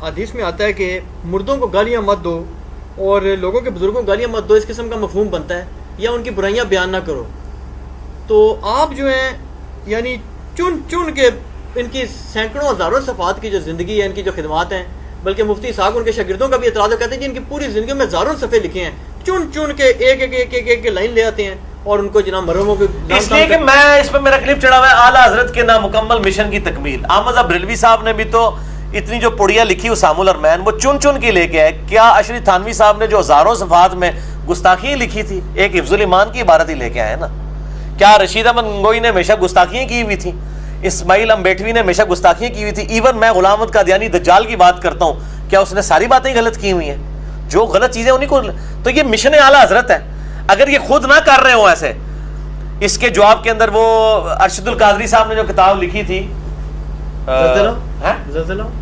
حدیث میں آتا ہے کہ مردوں کو گالیاں مت دو اور لوگوں کے بزرگوں کو گالیاں مت دو، اس قسم کا مفہوم بنتا ہے، یا ان کی برائیاں بیان نہ کرو. تو آپ جو ہیں یعنی چن چن کے ان کی سینکڑوں ہزاروں صفحات کی جو زندگی ہے، ان کی جو خدمات ہیں، بلکہ مفتی اسحاق ان کے شاگردوں کا بھی اعتراض کہتے ہیں کہ ان کی پوری زندگی میں ہزاروں صفحے لکھے ہیں، چن چن کے ایک لائن لے آتے ہیں اور ان کو جناب مرحوموں کے اس لیے کہ میں اس پہ میرا کلپ چڑھا ہوا ہے اعلیٰ حضرت کے نامکمل مشن کی تکمیل. احمد بریلوی صاحب نے بھی تو اتنی جو پڑیاں لکھی اسام الارمین وہ چن چن کے لے کے آئے. کیا اشری تھانوی صاحب نے جو ہزاروں صفحات میں گستاخیاں لکھی تھی ایک حفظ الایمان کی عبارت ہی لے کے آئے نا؟ کیا رشید احمد گنگوئی نے ہمیشہ گستاخیاں کی ہوئی تھیں؟ اسماعیل امبیٹوی نے ہمیشہ گستاخیاں کی ہوئی تھی؟ ایون میں غلام احمد قادیانی دجال کی بات کرتا ہوں، کیا اس نے ساری باتیں غلط کی ہوئی ہیں؟ جو غلط چیزیں انہیں کو، تو یہ مشن اعلیٰ حضرت ہے. اگر یہ خود نہ کر رہے ہوں ایسے، اس کے جواب کے اندر وہ ارشد القادری صاحب نے جو کتاب لکھی تھی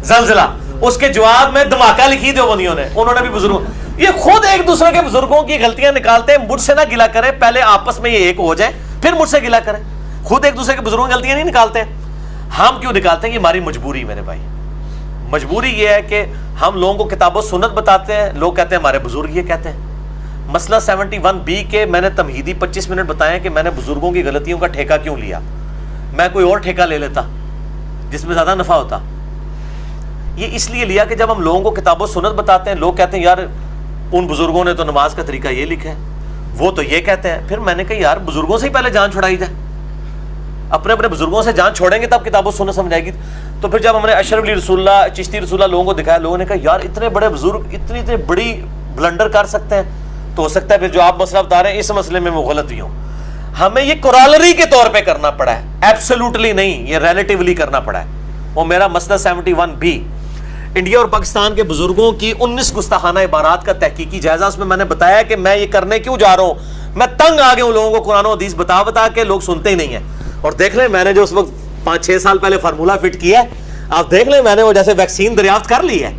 زلزلہ، اس کے جواب میں دھماکہ لکھی دیوبندیوں نے، انہوں نے بھی بزرگوں، یہ خود ایک دوسرے کے بزرگوں کی غلطیاں نکالتے ہیں. مجھ سے نہ گلا کریں، پہلے آپس میں یہ ایک ہو جائے پھر مجھ سے گلا کریں. خود ایک دوسرے کے بزرگوں کی غلطیاں نہیں نکالتے. ہم کیوں نکالتے ہیں؟ یہ ہماری مجبوری. میرے بھائی مجبوری یہ ہے کہ ہم لوگوں کو کتاب و سنت بتاتے ہیں، لوگ کہتے ہیں ہمارے بزرگ یہ کہتے ہیں. مسئلہ 71B کے میں نے تمہیدی 25 منٹ بتائے کہ میں نے بزرگوں کی غلطیوں کا ٹھیکہ کیوں لیا. میں کوئی اور ٹھیکہ لے لیتا جس میں زیادہ نفع ہوتا. یہ اس لیے لیا کہ جب ہم لوگوں کو کتاب و سنت بتاتے ہیں، لوگ کہتے ہیں یار ان بزرگوں نے تو نماز کا طریقہ یہ لکھا ہے، وہ تو یہ کہتے ہیں. پھر میں نے کہا یار بزرگوں سے ہی پہلے جان چھڑائی جائے، اپنے اپنے بزرگوں سے جان چھوڑیں گے تب کتاب و سنت سمجھ آئے گی. تو پھر جب ہم نے اشرف علی رسول اللہ، چشتی رسول اللہ لوگوں کو دکھایا، لوگوں نے کہا یار اتنے بڑے بزرگ اتنی بڑی بلنڈر کر سکتے ہیں، تو ہو سکتا ہے پھر جو آپ مسئلہ بتا رہے ہیں اس مسئلے میں وہ غلط بھی ہوں. ہمیں یہ کورالری کے طور پہ کرنا پڑا ہے، ایبسولوٹلی نہیں، یہ ریلیٹیولی کرنا پڑا ہے. وہ میرا مسئلہ 71B انڈیا اور پاکستان کے بزرگوں کی 19 گستاخانہ عبارات کا تحقیقی جائزہ. اس میں میں نے بتایا کہ میں یہ کرنے کیوں جا رہا ہوں. میں تنگ آ گیا ہوں لوگوں کو قرآن و حدیث بتا بتا کے، لوگ سنتے ہی نہیں ہیں. اور دیکھ لیں میں نے جو اس وقت 5-6 سال پہلے فارمولہ فٹ کیا ہے، آپ دیکھ لیں میں نے وہ جیسے ویکسین دریافت کر لی ہے.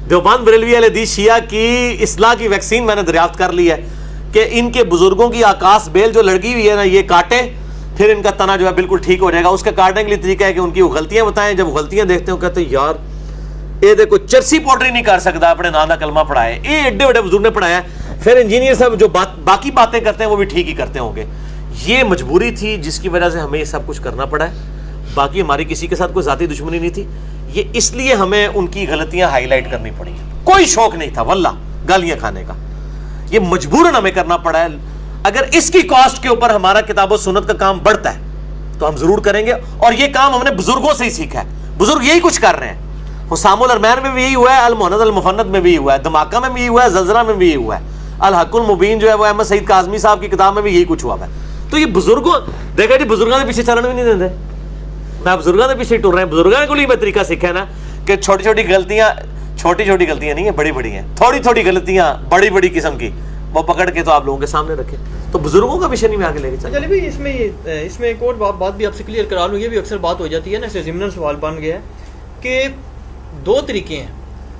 دیوبند بریلوی اہل حدیث شیعہ کی اصلاح کی ویکسین میں نے دریافت کر لی ہے کہ ان کے بزرگوں کی آکاس بیل جو لڑکی ہوئی ہے نا، یہ کاٹیں پھر ان کا تنا جو ہے بالکل ٹھیک ہو جائے گا. اس کا کاٹنے کے لیے طریقہ ہے کہ ان کی وہ غلطیاں بتائیں. جب غلطیاں دیکھتے ہو کہتے ہیں یار یہ دیکھو چرسی پاؤڈر نہیں کر سکتا، اپنے نانا کلمہ پڑھائے، یہ ایڈے بڑے بزرگ نے پڑھایا. پھر انجینئر صاحب جو باقی باتیں کرتے ہیں وہ بھی ٹھیک ہی کرتے ہوں گے. یہ مجبوری تھی جس کی وجہ سے ہمیں یہ سب کچھ کرنا پڑا ہے. باقی ہماری کسی کے ساتھ کوئی ذاتی دشمنی نہیں تھی. یہ اس لیے ہمیں ان کی غلطیاں ہائی لائٹ کرنی پڑی. کوئی شوق نہیں تھا واللہ گالیاں کھانے کا، یہ مجبوراً ہمیں کرنا پڑا ہے. اگر اس کی کاسٹ کے اوپر ہمارا کتاب و سنت کا کام بڑھتا ہے تو ہم ضرور کریں گے. اور یہ کام ہم نے بزرگوں سے ہی سیکھا ہے. بزرگ یہی کچھ کر رہے ہیں. حسام الارمین میں بھی یہی ہوا ہے، المہند المفند میں بھی ہوا ہے، دھماکہ میں بھی ہوا ہے، زلزلہ میں بھی یہی ہوا ہے، الحق المبین جو ہے وہ احمد سعید کاظمی صاحب کی کتاب میں بھی یہی کچھ ہوا ہے. تو یہ بزرگوں دیکھا جی بزرگوں کے پیچھے چلنے بھی نہیں دیتے. میں بزرگوں کے پیچھے ٹر رہے ہیں. بزرگوں کو یہ طریقہ سیکھا ہے نا کہ چھوٹی چھوٹی غلطیاں نہیں ہیں، بڑی بڑی ہیں. تھوڑی تھوڑی غلطیاں بڑی بڑی قسم کی وہ پکڑ کے تو آپ لوگوں کے سامنے رکھیں. تو بزرگوں کا مشن ہی میں آگے لے کے چلیں. چلیے بھائی اس میں ایک اور بات بھی آپ سے کلیئر کرا لوں. یہ بھی اکثر بات ہو جاتی ہے نا، ایسے ضمن سوال بن گیا ہے کہ 2 طریقے ہیں.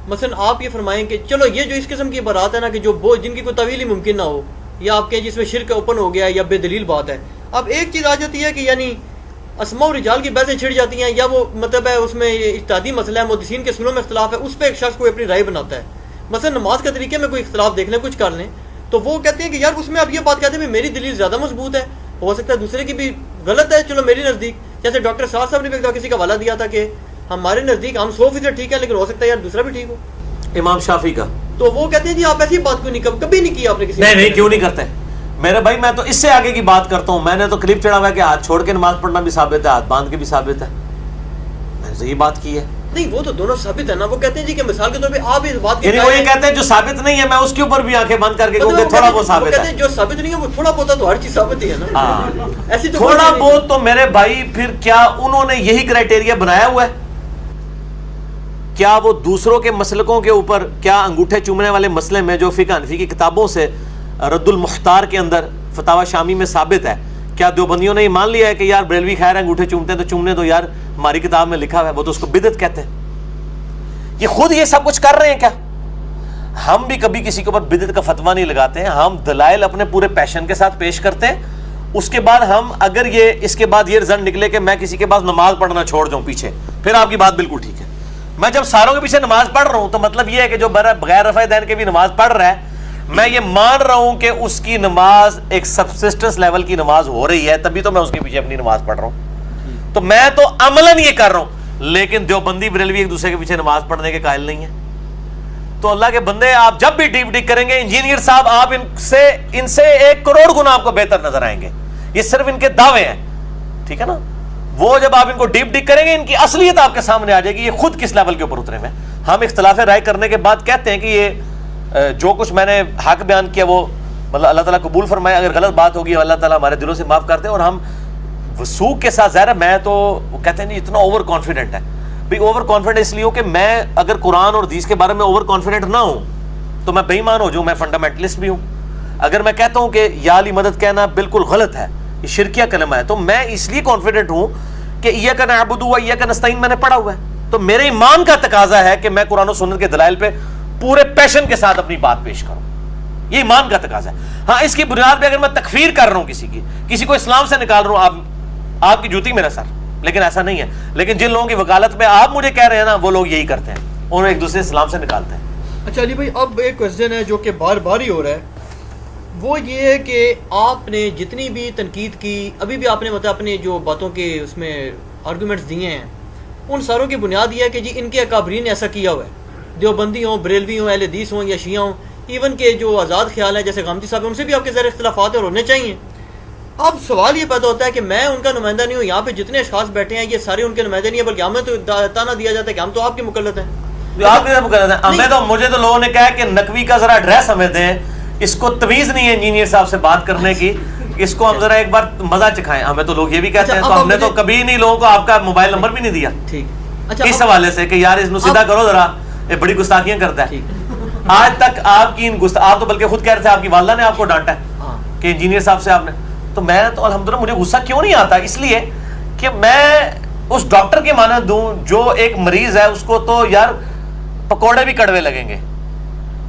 مثلا آپ یہ فرمائیں کہ چلو یہ جو اس قسم کی عبارات ہے نا کہ جو جن کی کوئی طویل ہی ممکن نہ ہو، یا آپ کہیں جس میں شرک اوپن ہو گیا ہے یا بے دلیل بات ہے. اب ایک چیز آ جاتی ہے کہ یعنی اسماء و رجال کی بحثیں چھڑ جاتی ہیں، یا وہ مطلب ہے اس میں اجتہادی مسئلہ ہے، محدثین کے سنوں میں اختلاف ہے، اس پہ ایک شخص کوئی اپنی رائے بناتا ہے. مثلا نماز کے طریقے میں کوئی اختلاف دیکھ لیں، کچھ کر لیں، تو وہ کہتے ہیں کہ یار اس میں آپ یہ بات کہتے ہیں کہ میری دلیل زیادہ مضبوط ہے، ہو سکتا ہے دوسرے کی بھی غلط ہے، چلو میری نزدیک. جیسے ڈاکٹر صاحب نے بھی کسی کا حوالہ دیا تھا کہ ہمارے نزدیک ہم 100% ٹھیک ہے، لیکن ہو سکتا ہے یار دوسرا بھی ٹھیک ہو. امام شافعی کا تو وہ کہتے ہیں جی آپ ایسی بات کیوں نہیں، کبھی نہیں کی آپ نے کسی نہیں کیوں نہیں کرتے میرے بھائی. میں تو اس سے آگے کی بات کرتا ہوں. میں نے تو کلپ چڑھا ہوا ہے کہ ہاتھ چھوڑ کے نماز پڑھنا بھی ثابت ہے، ہاتھ باندھ کے بھی ثابت ہے. میں نے تو یہ بات کی ہے. نہیں وہ تو دونوں ثابت ہے نا. وہ کہتے ہیں جی کہ مثال کے طور پہ آپ اس بات یعنی وہ یہ کہتے ہیں جو ثابت نہیں ہے میں اس کے اوپر بھی آنکھیں بند کر کے کہوں کہ تھوڑا بہت ثابت ہے. جو ثابت نہیں ہے وہ تھوڑا بہت تو ہر چیز ثابت ہی ہے نا. ایسی تو تھوڑا بہت تو میرے بھائی پھر کیا انہوں نے یہی کرائٹیریا بنایا ہوا ہے؟ کیا وہ دوسروں کے مسلکوں کے اوپر، کیا انگوٹھے چومنے والے مسئلے میں جو فقہ حنفی کی کتابوں سے رد المختار کے اندر فتاوی شامی میں ثابت ہے، کیا دیوبندیوں نے یہ مان لیا ہے کہ یار بریلوی خیر ہے انگوٹھے چومتے ہیں تو چومنے دو یار، ہماری کتاب میں لکھا ہوا ہے، وہ تو اس کو بدعت کہتے ہیں. یہ خود یہ سب کچھ کر رہے ہیں کیا؟ ہم بھی کبھی کسی کے اوپر بدعت کا فتویٰ نہیں لگاتے ہیں. ہم دلائل اپنے پورے پیشن کے ساتھ پیش کرتے ہیں. اس کے بعد ہم اگر اس کے بعد یہ رزلٹ نکلے کہ میں کسی کے پاس نماز پڑھنا چھوڑ جاؤں پیچھے، پھر آپ کی بات بالکل ٹھیک ہے. میں جب ساروں کے پیچھے نماز پڑھ رہا ہوں تو مطلب یہ ہے کہ جو بغیر رفع دین کے بھی نماز پڑھ رہا ہے، میں یہ مان رہا ہوں کہ اس کی نماز ایک سبسسٹنس لیول کی نماز ہو رہی ہے، تبھی تو میں اس کے پیچھے اپنی نماز پڑھ رہا ہوں. تو میں تو عملاً یہ کر رہا ہوں، لیکن دیوبندی بریلوی ایک دوسرے کے پیچھے نماز پڑھنے کے قائل نہیں ہے. تو اللہ کے بندے، آپ جب بھی ڈیپ ڈگ کریں گے انجینئر صاحب، آپ ان سے 1 کروڑ گنا آپ کو بہتر نظر آئیں گے. یہ صرف ان کے دعوے ہیں، ٹھیک ہے نا. وہ جب آپ ان کو ڈیپ ڈگ کریں گے ان کی اصلیت آپ کے سامنے آ جائے گی، یہ خود کس لیول کے اوپر اترے ہوئے ہیں. ہم اختلاف رائے کرنے کے بعد کہتے ہیں کہ یہ جو کچھ میں نے حق بیان کیا وہ مطلب اللہ تعالیٰ قبول فرمائے. اگر غلط بات ہوگی اللہ تعالیٰ ہمارے دلوں سے معاف کرتے ہیں. اور ہم وثوق کے ساتھ، ظاہر ہے میں تو وہ کہتے ہیں نہیں اتنا اوور کانفیڈنٹ ہے. بھائی اوور کانفیڈنٹ اس لیے ہو کہ میں اگر قرآن اور حدیث کے بارے میں اوور کانفیڈنٹ نہ ہوں تو میں بے ایمان ہو جاؤں. میں فنڈامنٹلسٹ بھی ہوں. اگر میں کہتا ہوں کہ یا علی مدد کہنا بالکل غلط ہے، یہ شرکیہ کلمہ ہے، تو میں اس لیے کانفیڈنٹ ہوں کہ ایاک نعبد و ایاک نستعین میں نے پڑھا ہوا ہے. تو میرے ایمان کا تقاضا ہے کہ میں قرآن و سنت کے دلائل پہ پورے پیشن کے ساتھ اپنی بات پیش کروں. یہ ایمان کا تقاضا ہے. ہاں اس کی بنیاد پہ اگر میں تکفیر کر رہا ہوں کسی کو اسلام سے نکال رہا ہوں، آپ کی جوتی میرا سر، لیکن ایسا نہیں ہے. لیکن جن لوگوں کی وکالت میں آپ مجھے کہہ رہے ہیں نا، وہ لوگ یہی کرتے ہیں، انہوں ایک دوسرے اسلام سے نکالتے ہیں. اچھا علی بھائی، اب ایک کوشچن ہے جو کہ بار بار ہی ہو رہا ہے، وہ یہ ہے کہ آپ نے جتنی بھی تنقید کی، ابھی بھی آپ نے مطلب اپنے جو باتوں کے اس میں آرگومنٹس دیے ہیں، ان ساروں کی بنیاد یہ ہے کہ جی ان کے اکابرین نے ایسا کیا ہوا ہے، دیوبندی ہوں، بریلوی ہوں، اہل حدیث ہوں یا شیعہ ہوں، ایون کہ جو آزاد خیال ہیں جیسے غامدی صاحب ہیں، ان سے بھی آپ کے ذرا اختلافات اور ہونے چاہیے. اب سوال یہ پیدا ہوتا ہے کہ میں ان کا نمائندہ نہیں ہوں، یہاں پہ جتنے اشخاص بیٹھے ہیں یہ سارے ان کے نمائندے نہیں ہیں، بلکہ ہمیں تو تانا دیا جاتا ہے کہ ہم تو آپ کے مقلد ہیں. آپ کے مقلد ہیں. ہمیں تو مجھے تو لوگوں نے کہا کہ نقوی کا ذرا ایڈریس ہمیں دیں، اس کو تمیز نہیں ہے انجینئر صاحب سے بات کرنے کی، اس کو ہم ذرا ایک بار مزہ چکھائیں. ہمیں تو لوگ یہ بھی کہتے ہیں. تو ہم نے تو کبھی نہیں لوگوں کو آپ کا موبائل نمبر بھی نہیں دیا. ٹھیک. اچھا اس حوالے سے کہ یار اس کو سیدھا کرو ذرا، یہ بڑی گستاخیاں کرتا ہے. آج تک آپ کی آپ تو بلکہ خود کہہ رہے تھے آپ کی والدہ نے آپ کو ڈانٹا ہے کہ انجینئر صاحب سے آپ نے. تو میں تو الحمدللہ مجھے غصہ کیوں نہیں آتا؟ اس لیے کہ میں اس ڈاکٹر کی مانند دوں جو ایک مریض ہے، اس کو تو یار پکوڑے بھی کڑوے لگیں گے،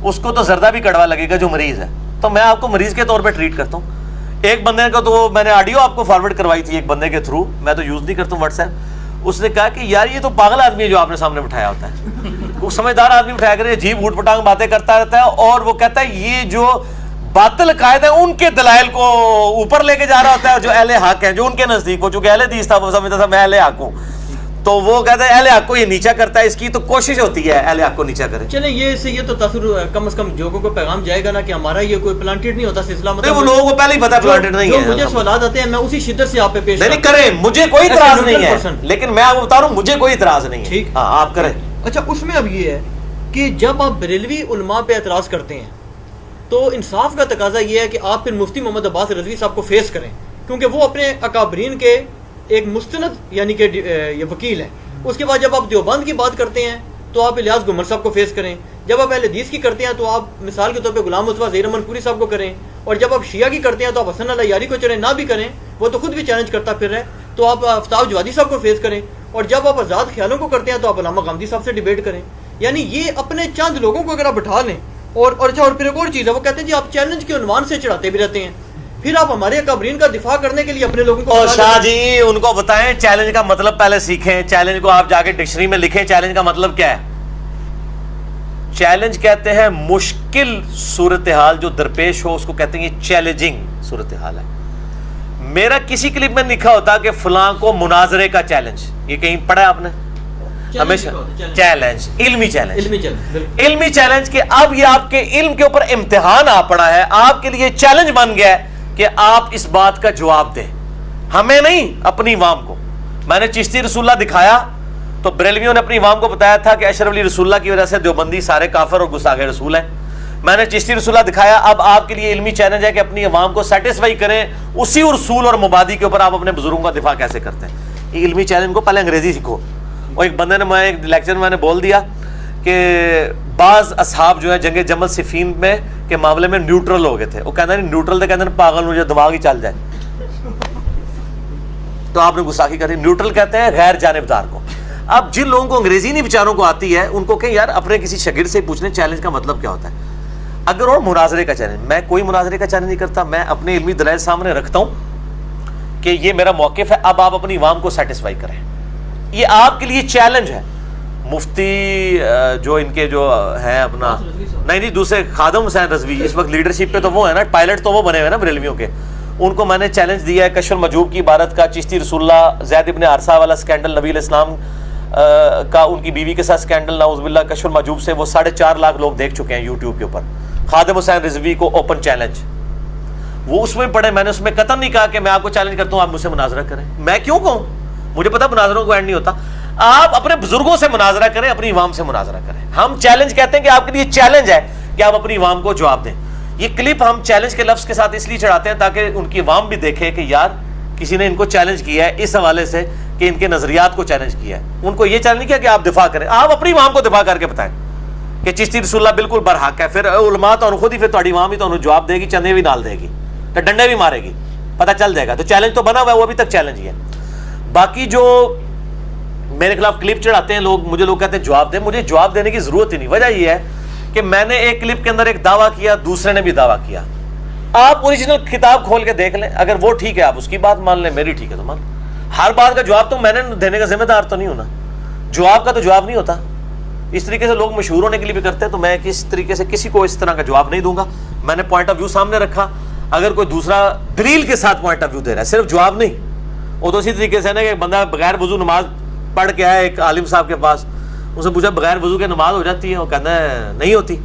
اس کو تو زردہ بھی کڑوا لگے گا جو مریض ہے. تو میں آپ کو مریض کے طور پہ ٹریٹ کرتا ہوں. ایک بندے کا تو میں نے آڈیو آپ کو فارورڈ کروائی تھی ایک بندے کے تھرو، میں تو یوز نہیں کرتا ہوں واٹس ایپ. اس نے کہا کہ یار یہ تو پاگل آدمی ہے جو آپ نے سامنے بٹھایا ہوتا ہے. وہ سمجھدار آدمی بٹھایا کرے، عجیب اوٹ پٹانگ باتیں کرتا رہتا ہے، اور وہ کہتا ہے یہ جو باطل قائد ہیں ان کے دلائل کو اوپر لے کے جا رہا ہوتا ہے، جو اہل حق ہیں جو ان کے نزدیک، وہ چونکہ اہل حدیث تھا وہ سمجھتا تھا میں اہل حق ہوں، تو وہ کہتا ہے اہل حق کو یہ نیچا کرتا ہے. اس کی تو کوشش ہوتی ہے اہل حق کو نیچا کرے. چلیں یہ تو تاثر کم از کم لوگوں کو پیغام جائے گا نا کہ ہمارا یہ کوئی پلانٹیڈ نہیں ہوتا سلسلہ. مطلب وہ لوگوں کو پہلے ہی پتا پلانٹیڈ نہیں ہے. مجھے سوالات آتے ہیں میں اسی شدت سے آپ پہ پیش نہیں کریں، مجھے کوئی اعتراض نہیں ہے، لیکن میں آپ کو بتا رہا ہوں مجھے کوئی اعتراض نہیں ہے. ٹھیک، ہاں آپ کریں. اچھا اس میں اب یہ ہے کہ جب آپ بریلوی علماء پہ اعتراض کرتے ہیں تو انصاف کا تقاضا یہ ہے کہ آپ پھر مفتی محمد عباس رضوی صاحب کو فیس کریں، کیونکہ وہ اپنے اکابرین کے ایک مستند یعنی کہ یہ وکیل ہیں. اس کے بعد جب آپ دیوبند کی بات کرتے ہیں تو آپ الیاس گمر صاحب کو فیس کریں. جب آپ اہل حدیث کی کرتے ہیں تو آپ مثال کے طور پہ غلام مصطفیٰ ظہیر احمد پوری صاحب کو کریں. اور جب آپ شیعہ کی کرتے ہیں تو آپ حسن اللہ یاری کو چلیں، نہ بھی کریں وہ تو خود بھی چیلنج کرتا پھر رہے، تو آپ آفتاب جوادی صاحب کو فیس کریں. اور جب آپ آزاد خیالوں کو کرتے ہیں تو آپ علامہ غامدی صاحب سے ڈیبیٹ کریں. یعنی یہ اپنے چند لوگوں کو اگر آپ بٹھا لیں. اور پھر ایک اور چیز ہے، وہ کہتے ہیں جی آپ چیلنج کے عنوان سے چڑھاتے بھی رہتے ہیں، پھر آپ ہمارے اکابرین کا دفاع کرنے کے لیے اپنے لوگوں کو. اور شاہ جی ان کو بتائیں چیلنج کا مطلب پہلے سیکھیں. چیلنج کو آپ جا کے ڈکشنری میں لکھیں چیلنج کا مطلب کیا ہے. چیلنج کہتے ہیں مشکل صورتحال جو درپیش ہو، اس کو کہتے ہیں یہ چیلنجنگ صورتحال ہے. میرا کسی کلپ میں لکھا ہوتا کہ فلاں کو مناظرے کا چیلنج، یہ کہیں پڑھا ہے آپ نے؟ ہمیشہ چیلنج، علمی چیلنج کہ اب یہ آپ کے علم کے اوپر امتحان آ پڑا ہے، آپ کے لیے چیلنج بن گیا ہے کہ آپ اس بات کا جواب دیں، ہمیں نہیں اپنی عوام کو. میں نے چشتی رسول اللہ دکھایا تو بریلویوں نے اپنی عوام کو بتایا تھا کہ اشرف علی رسول اللہ کی وجہ سے دیوبندی سارے کافر اور گستاخ رسول ہیں. میں نے چشتی رسول اللہ دکھایا. اب آپ کے لیے علمی چیلنج ہے کہ اپنی عوام کو سیٹسفائی کریں اسی رسول اور مبادی کے اوپر آپ اپنے بزرگوں کا دفاع کیسے کرتے ہیں. یہ علمی چیلنج کو پہلے انگریزی سیکھو. اور ایک بندے نے میں ایک لیکچر میں نے بول دیا کہ بعض اصحاب جو ہے جنگ جمل صفین میں کے معاملے میں نیوٹرل ہو گئے تھے. وہ کہتے ہیں نیوٹرل تھے، کہتے ہیں پاگل مجھے دماغ ہی چل جائے. تو آپ نے گستاخی کری. نیوٹرل کہتے ہیں غیر جانبدار کو. اب جن لوگوں کو انگریزی نہیں بیچاروں کو آتی ہے ان کو کہ یار اپنے کسی شاگرد سے پوچھنے چیلنج کا مطلب کیا ہوتا ہے. اگر اور مناظرے کا چیلنج، میں کوئی مناظرے کا چیلنج نہیں کرتا، میں اپنے علمی دلائل سامنے رکھتا ہوں کہ یہ میرا موقف ہے، اب آپ اپنی عوام کو سیٹسفائی کریں. یہ آپ کے لیے چیلنج ہے. مفتی جو ان کے جو ہیں اپنا نہیں دوسرے خادم حسین رضوی اس وقت لیڈرشپ پہ تو وہ ہے نا, پائلٹ تو وہ بنے ہوئے نا بریلویوں کے, ان کو میں نے چیلنج دیا ہے کشف المجوب کی عبارت کا, چشتی رسول اللہ, زید ابن عرصہ والا سکینڈل, نبی علیہ السلام کا ان کی بیوی کے ساتھ سکینڈل, نعوذ باللہ, کشف المجوب سے وہ 4.5 لاکھ لوگ دیکھ چکے ہیں یوٹیوب کے اوپر. خادم حسین رضوی کو اوپن چیلنج, وہ اس میں پڑھے, میں نے اس میں قطعاً نہیں کہا کہ میں آپ کو چیلنج کرتا ہوں آپ مجھ سے مناظرہ کریں, میں کیوں کہوں, مجھے پتا مناظروں کو اینڈ نہیں ہوتا. آپ اپنے بزرگوں سے مناظرہ کریں, اپنی عوام سے مناظرہ کریں. ہم چیلنج کہتے ہیں کہ آپ کے لیے چیلنج ہے کہ آپ اپنی عوام کو جواب دیں. یہ کلپ ہم چیلنج کے لفظ کے ساتھ اس لیے چڑھاتے ہیں تاکہ ان کی عوام بھی دیکھے کہ یار کسی نے ان کو چیلنج کیا ہے اس حوالے سے کہ ان کے نظریات کو چیلنج کیا ہے. ان کو یہ چیلنج نہیں کیا کہ آپ دفاع کریں, آپ اپنی عوام کو دفاع کر کے بتائیں کہ چشتی رسول اللہ بالکل برحق ہے. پھر علماء تو خود ہی پھر تہاڈی عوام ہی تو جواب دے گی, چندے بھی ڈال دے گی, تو ڈنڈے بھی مارے گی, پتہ چل جائے گا. تو چیلنج تو بنا ہوا ہے, وہ ابھی تک چیلنج ہی ہے. باقی جو میرے خلاف کلپ چڑھاتے ہیں لوگ, مجھے لوگ کہتے ہیں جواب دیں, مجھے جواب دینے کی ضرورت ہی نہیں. وجہ یہ ہے کہ میں نے ایک کلپ کے اندر ایک دعویٰ کیا, دوسرے نے بھی دعویٰ کیا. آپ اوریجنل کتاب کھول کے دیکھ لیں, اگر وہ ٹھیک ہے آپ اس کی بات مان لیں, میری ٹھیک ہے تو مان. ہر بات کا جواب تو میں نے دینے کا ذمہ دار تو نہیں ہونا, جواب کا تو جواب نہیں ہوتا. اس طریقے سے لوگ مشہور ہونے کے لیے بھی کرتے ہیں, تو میں کس طریقے سے کسی کو اس طرح کا جواب نہیں دوں گا. میں نے پوائنٹ آف ویو سامنے رکھا, اگر کوئی دوسرا دلیل کے ساتھ پوائنٹ آف ویو دے رہا ہے, صرف جواب نہیں, وہ تو اسی طریقے سے نا کہ بندہ بغیر وضو نماز پڑھ کے آیا ایک عالم صاحب کے پاس, ان سے پوچھا بغیر وضو کے نماز ہو جاتی ہے, وہ کہتا ہے نہیں ہوتی.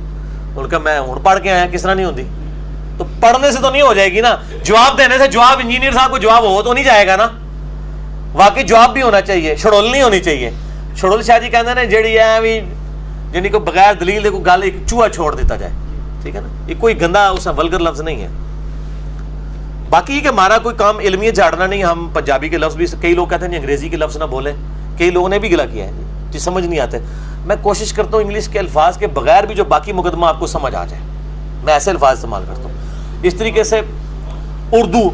ان کا میں ہوں پڑھ کے آیا, کس طرح نہیں ہوتی؟ تو پڑھنے سے تو نہیں ہو جائے گی نا, جواب دینے سے. جواب انجینئر صاحب کو جواب ہو تو نہیں جائے گا نا, واقعی جواب بھی ہونا چاہیے, شڑول نہیں ہونی چاہیے. شڑول شاہ جی کہتے ہیں نا جیڑی ہے بھی جنہیں کو بغیر دلیل دے کو گل ایک چوہا چھوڑ دیتا جائے, ٹھیک ہے نا, یہ کوئی گندا اس ولگر لفظ نہیں ہے. باقی کہ ہمارا کوئی کام علمیت جھاڑنا نہیں. ہم پنجابی کے لفظ بھی, کئی لوگ کہتے ہیں انگریزی کے لفظ نہ بولیں, کئی لوگوں نے بھی گلا کیا ہے جی, سمجھ نہیں آتے. میں کوشش کرتا ہوں انگلش کے الفاظ کے بغیر بھی جو باقی مقدمہ آپ کو سمجھ آ جائے, میں ایسے الفاظ استعمال کرتا ہوں. اس طریقے سے اردو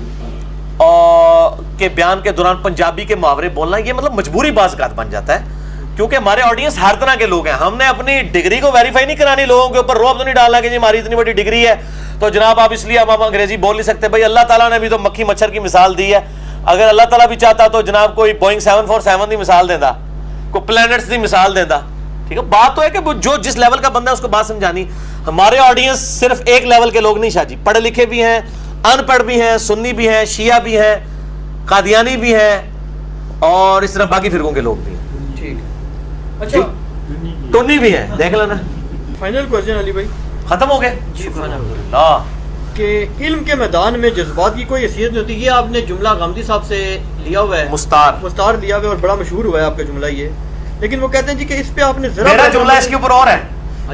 کے بیان کے دوران پنجابی کے محاورے بولنا, یہ مطلب مجبوری بعض اوقات بن جاتا ہے, کیونکہ ہمارے آڈینس ہر طرح کے لوگ ہیں. ہم نے اپنی ڈگری کو ویریفائی نہیں کرانی, لوگوں کے اوپر روب تو نہیں ڈالنا کہ جی ہماری اتنی بڑی ڈگری ہے تو جناب آپ اس لیے ہم انگریزی بول نہیں سکتے. بھائی اللہ تعالیٰ نے بھی تو مکھی مچھر کی مثال دی ہے, اگر اللہ تعالیٰ بھی چاہتا تو جناب کوئی بوئنگ 747 کی مثال دینا, کوئی پلانٹس کی مثال دینا, ٹھیک ہے. بات تو ہے کہ جو جس لیول کا بندہ ہے اس کو بات سمجھانی. ہمارے آڈینس صرف ایک لیول کے لوگ نہیں شاہ جی, پڑھے لکھے بھی ہیں, ان پڑھ بھی ہیں, سنی بھی ہیں, شیعہ بھی ہیں, قادیانی بھی ہیں, اور اس طرح باقی فرقوں کے لوگ بھی ہیں. ٹھیک ہے, اچھا ٹونی بھی ہیں, دیکھ لینا. فائنل کوسچن علی بھائی, ختم ہو گئے جی الحمدللہ. کہ علم کے میدان میں جذبات کی کوئی حیثیت نہیں ہوتی. یہ آپ نے جملہ غامدی صاحب سے لیا ہوا ہے, مستار لیا ہوا ہے, اور بڑا مشہور ہوا ہے آپ کا جملہ یہ. لیکن وہ کہتے ہیں جی کہ اس پہ آپ نے ذرا, میرا جملہ اس کے اوپر اور ہے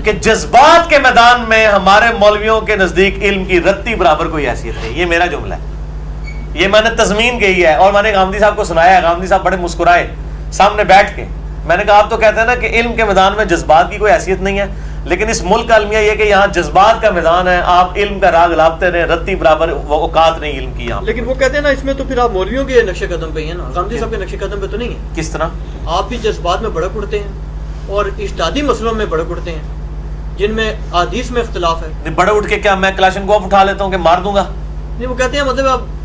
کہ جذبات کے میدان میں ہمارے مولویوں کے نزدیک علم کی رتی برابر کوئی حیثیت نہیں. یہ میرا جملہ ہے, یہ میں نے تضمین کہی ہے, اور میں نے غامدی صاحب کو سنایا ہے. غامدی صاحب بڑے مسکرائے سامنے بیٹھ کے. میں نے کہا آپ تو کہتے ہیں نا کہ علم کے میدان میں جذبات کی کوئی حیثیت نہیں ہے, لیکن اس ملک کا المیہ یہ کہ یہاں جذبات کا میدان ہے, آپ علم کا راگ لاپتے رہے, رتی برابر وہ اوقات نہیں علم کی یہاں. لیکن وہ کہتے ہیں نا اس میں تو پھر آپ مولویوں کے نقش قدم پہ ہی ہیں نا, غامدی صاحب کے نقش قدم پہ تو نہیں ہے. کس طرح؟ آپ بھی جذبات میں بڑک اڑتے ہیں اور اجتہادی مسئلوں میں بڑک اڑتے ہیں جن میں حدیث میں اختلاف ہے. بڑے اٹھ کے کیا میں کلاشنکوف اٹھا لیتا ہوں کہ مار دوں گا؟ نہیں, وہ کہتے ہیں مطلب آپ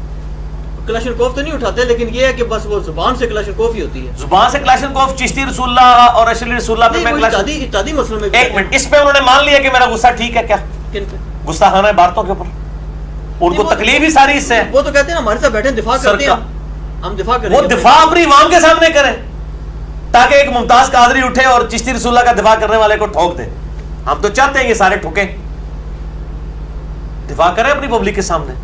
کلاشنکوف تو نہیں اٹھاتے, لیکن یہ ہے کہ بس وہ زبان سے کلاشنکوف ہی ہوتی ہے. زبان سے کلاشنکوف چشتی رسول اللہ اور اشلی رسول اللہ پہ میں اجتہادی مسئلوں میں. ایک منٹ, اس پہ انہوں نے مان لیا کہ میرا غصہ ٹھیک ہے کیا؟ کن پہ؟ گستاخانہ عبارتوں کے اوپر. ان کو تکلیف ہی ساری اس سے ہے. وہ تو کہتے ہیں ہمارے ساتھ بیٹھے دفاع کرتے ہیں, ہم دفاع کریں. وہ دفاع اپنی عوام کے سامنے کریں تاکہ ایک ممتاز قادری اٹھے اور چشتی رسول اللہ کا دفاع کرنے والے کو ٹھوک دے. ہم تو چاہتے ہیں یہ سارے ٹھوکیں, دفاع کریں اپنی پبلک کے سامنے.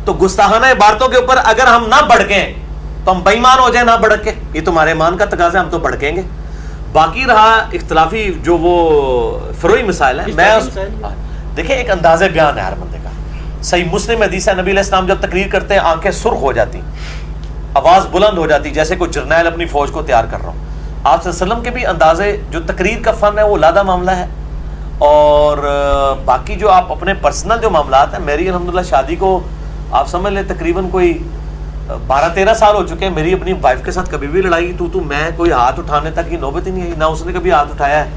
تو گستاخانہ عبارتوں کے اوپر اگر ہم نہ بڑکیں تو ہم بے ایمان ہو جائیں, نہ بڑک کے. یہ تمہارے ایمان کا تقاضا ہے, ہم تو بڑکیں گے. باقی رہا اختلافی جو وہ فروئی مسائل ہیں, میں دیکھیں ایک انداز بیان ہے ہر بندے کا. صحیح مسلم حدیث ہے, نبی علیہ السلام جب تقریر کرتے ہیں آنکھیں سرخ ہو جاتی, آواز بلند ہو جاتی, جیسے کوئی جرنیل اپنی فوج کو تیار کر رہا ہوں. آپ صلی اللہ علیہ وسلم کے بھی اندازے جو تقریر کا فن ہے وہ علیحدہ معاملہ ہے. اور باقی جو آپ اپنے پرسنل جو معاملات ہیں, میری الحمدللہ شادی کو آپ سمجھ لیں تقریباً کوئی 12-13 سال ہو چکے ہیں. میری اپنی وائف کے ساتھ کبھی بھی لڑائی تو میں کوئی ہاتھ اٹھانے تک کی نوبت ہی نہیں آئی, نہ اس نے کبھی ہاتھ اٹھایا ہے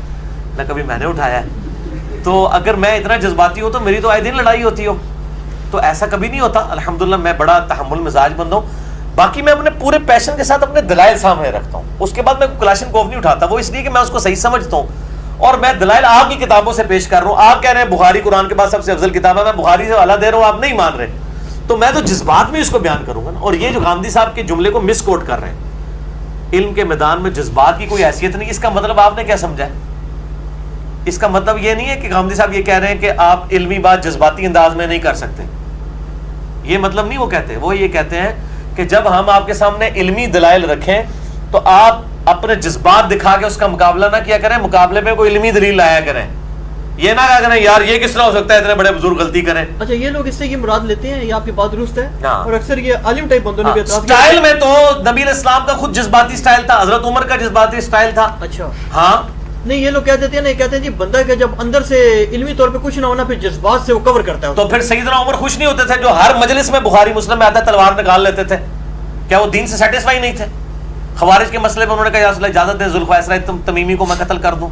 نہ کبھی میں نے اٹھایا ہے. تو اگر میں اتنا جذباتی ہوں تو میری تو آئے دن لڑائی ہوتی ہو, تو ایسا کبھی نہیں ہوتا. الحمدللہ میں بڑا تحمل مزاج بندہ ہوں. باقی میں اپنے پورے پیشن کے ساتھ اپنے دلائل سامنے رکھتا ہوں. اس کے بعد میں کلاشن کوف نہیں اٹھاتا, وہ اس لیے کہ میں اس کو صحیح سمجھتا ہوں اور میں دلائل آپ کی کتابوں سے پیش کر رہا ہوں. آپ کہہ رہے ہیں بخاری قرآن کے بعد سب سے افضل کتاب ہے, میں بخاری سے حوالہ دے رہا ہوں, آپ نہیں مان رہے, تو میں تو جذبات میں اس کو بیان کروں گا نا. اور یہ جو غامدی صاحب کے جملے کو مس کوٹ کر رہے ہیں, علم کے میدان میں جذبات کی کوئی حیثیت نہیں, اس کا مطلب آپ نے کیا سمجھا ہے؟ اس کا مطلب یہ نہیں ہے کہ غامدی صاحب یہ کہہ رہے ہیں کہ آپ علمی بات جذباتی انداز میں نہیں کر سکتے, یہ مطلب نہیں وہ کہتے. وہ یہ کہتے ہیں کہ جب ہم آپ کے سامنے علمی دلائل رکھیں تو آپ اپنے جذبات دکھا کے اس کا مقابلہ نہ کیا کریں, مقابلے میں کوئی علمی دلیل لایا کریں. یہ نہ کہا کریں یار یہ کس طرح ہو سکتا ہے, اتنے بڑے بزرگ غلطی کریں. اچھا یہ لوگ اس سے یہ مراد لیتے ہیں, یہ آپ کی بات درست ہے, اور اکثر یہ عالم ٹائپ بندوں نے بھی اعتراض کیا. سٹائل میں تو نبی علیہ السلام کا خود جذباتی سٹائل تھا, حضرت عمر کا جذباتی سٹائل تھا. اچھا ہاں نہیں, یہ لوگ کہہ دیتے ہیں نا, یہ کہتے ہیں جی بندہ کہ جب اندر سے علمی طور پہ کچھ نہ ہونا پھر جذبات سے وہ کور کرتا ہے. تو پھر سیدنا عمر خوش نہیں ہوتے تھے جو ہر مجلس میں بخاری مسلم میں آتا ہے تلوار نکال لیتے تھے؟ کیا وہ دین سے سیٹسفائی نہیں تھے؟ خوارج کے مسئلے میں انہوں نے کہا یا رسول اللہ اجازت دیں ذوالخویسرہ تمیمی کو میں قتل کر دوں.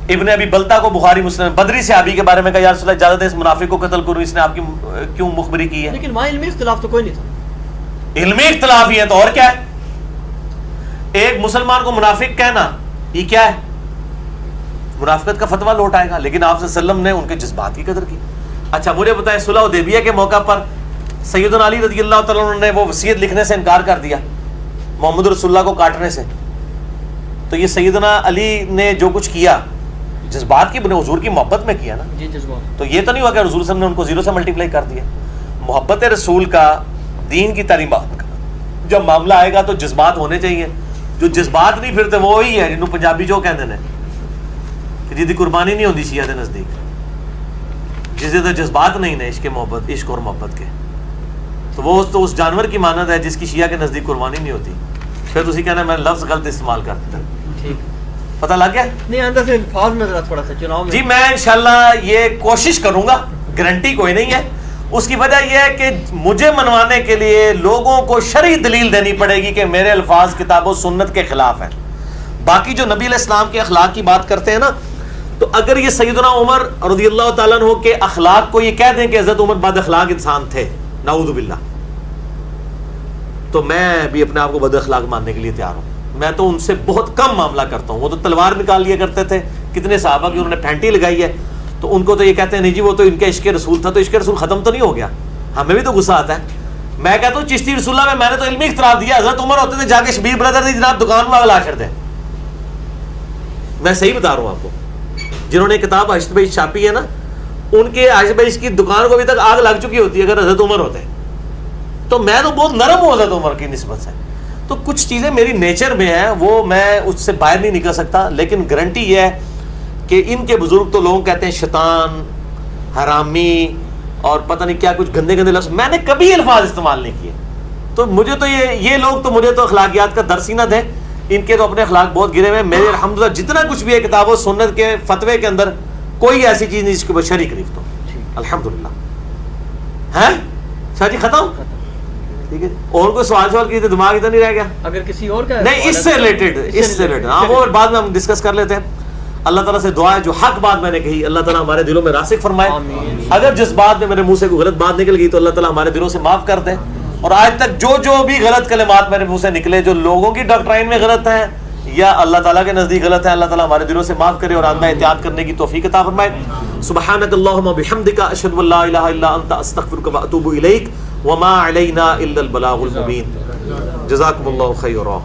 ابن ابی بلتا کو بخاری مسلم بدری صحابی کے بارے میں کہا یا رسول اللہ اجازت دیں اس منافق کو قتل کروں, اس نے آپ کی کیوں مخبری کی ہے؟ لیکن وہاں علمی اختلاف تو کوئی نہیں تھا. علمی اختلاف ہی ہے تو اور کیا ہے؟ ایک مسلمان کو منافق کہنا یہ کیا ہے؟ منافقت کا فتویٰ لوٹ آئے گا. لیکن آپ صلی اللہ علیہ وسلم نے ان کے جذبات کی قدر کی. اچھا مجھے بتائیں, صلح حدیبیہ کے موقع پر سیدنا علی رضی اللہ تعالیٰ عنہ نے وہ وصیت لکھنے سے انکار کر دیا محمد رسول اللہ کو کاٹنے سے, تو یہ سیدنا علی نے جو کچھ کیا جذبات کی بنے حضور کی محبت میں کیا نا. جی جذبات. تو یہ تو نہیں ہوا کہ حضور صلی اللہ علیہ وسلم نے ان کو زیرو سے ملٹیپلائی کر دیا. محبت رسول کا, دین کی تعلیمات کا جب معاملہ آئے گا تو جذبات ہونے چاہیے. جو جذبات نہیں پھرتے وہی ہے جنہوں پنجابی جو کہتے ہیں کہ جی قربانی نہیں ہوتی شیعہ دے نزدیک, جس دے جذبات نہیں نے عشق محبت, عشق اور محبت کے, تو وہ تو اس جانور کی مانند ہے جس کی شیعہ کے نزدیک قربانی نہیں ہوتی. پھر تسی کہنا میں لفظ غلط استعمال کرتا ہوں. ٹھیک پتہ لگ گیا؟ نہیں اندر سے الفاظ میں ذرا تھوڑا سا چناؤ میں. جی میں انشاءاللہ یہ کوشش کروں گا, گارنٹی کوئی نہیں ہے. اس کی وجہ یہ ہے کہ مجھے منوانے کے لیے لوگوں کو شرعی دلیل دینی پڑے گی کہ میرے الفاظ کتاب و سنت کے خلاف ہیں. باقی جو نبی علیہ السلام کے اخلاق کی بات کرتے ہیں نا, تو اگر یہ سیدنا عمر رضی اللہ تعالیٰ عنہ کے اخلاق کو یہ کہہ دیں کہ حضرت عمر بد اخلاق انسان تھے, نعوذ باللہ, تو میں بھی اپنے آپ کو بد اخلاق ماننے کے لیے تیار ہوں. میں تو ان سے بہت کم معاملہ کرتا ہوں. وہ تو تلوار نکال لیا کرتے تھے, کتنے صحابہ کی انہوں نے پھینٹی لگائی ہے, تو ان کو تو یہ کہتے ہیں نہیں جی وہ تو ان کا عشق رسول تھا, تو عشق رسول ختم تو نہیں ہو گیا. ہمیں بھی تو غصہ آتا ہے. میں کہتا ہوں چشتی رسول اللہ میں نے تو علمی اختلاف دیا, حضرت عمر ہوتے تھے جا کے شبیر برادر دی جناب دکان میں آگ لا چھڑ دیں. میں صحیح بتا رہا ہوں آپ کو, جنہوں نے کتاب عاشق بیش چھاپی ہے نا, ان کے عاشق بیش کی دکان کو ابھی تک آگ لگ چکی ہوتی ہے اگر حضرت عمر ہوتے. تو میں تو بہت نرم ہوں حضرت عمر کی نسبت سے. تو کچھ چیزیں میری نیچر میں ہیں, وہ میں اس سے باہر نہیں نکل سکتا. لیکن گارنٹی یہ ہے کہ ان کے بزرگ تو لوگ کہتے ہیں شیطان, حرامی اور پتہ نہیں کیا کچھ گندے گندے لفظ. میں نے کبھی الفاظ استعمال نہیں کیے. تو مجھے تو یہ لوگ تو مجھے تو اخلاقیات کا درس ہی نہ دیں. ان کے تو اپنے اخلاق بہت گرے ہوئے ہیں. میرے الحمدللہ جتنا کچھ بھی ہے کتاب و سنت کے فتوے کے اندر کوئی ایسی چیز نہیں جس کے اوپر شریک گرفت ہو, الحمدللہ. ہے شاہ جی ختم؟ ٹھیک ہے. اور کوئی سوال کیے تو دماغ ادھر نہیں رہ گیا؟ اگر کسی اور کا نہیں اس سے ریلیٹڈ ہاں وہ بعد میں ہم ڈسکس کر لیتے ہیں. اللہ تعالیٰ سے دعا ہے جو حق بات میں نے کہی اللہ تعالیٰ ہمارے دلوں میں راسخ فرمائے. اگر جس بات میں میرے منہ سے کوئی غلط بات نکل گئی تو اللہ تعالیٰ ہمارے دلوں سے معاف کر دے. اور آج تک جو بھی غلط کلمات میرے منہ سے نکلے جو لوگوں کی ڈاکٹرائن میں غلط ہیں یا اللہ تعالیٰ کے نزدیک غلط ہیں, اللہ تعالیٰ ہمارے دلوں سے معاف کرے اور آئندہ احتیاط کرنے کی توفیق عطا فرمائے. سبحانک اللہم بحمدک اشہد ان لا الہ الا انت استغفرک واتوب الیک وما علینا الا البلاغ المبین. جزاکم اللہ خیرا.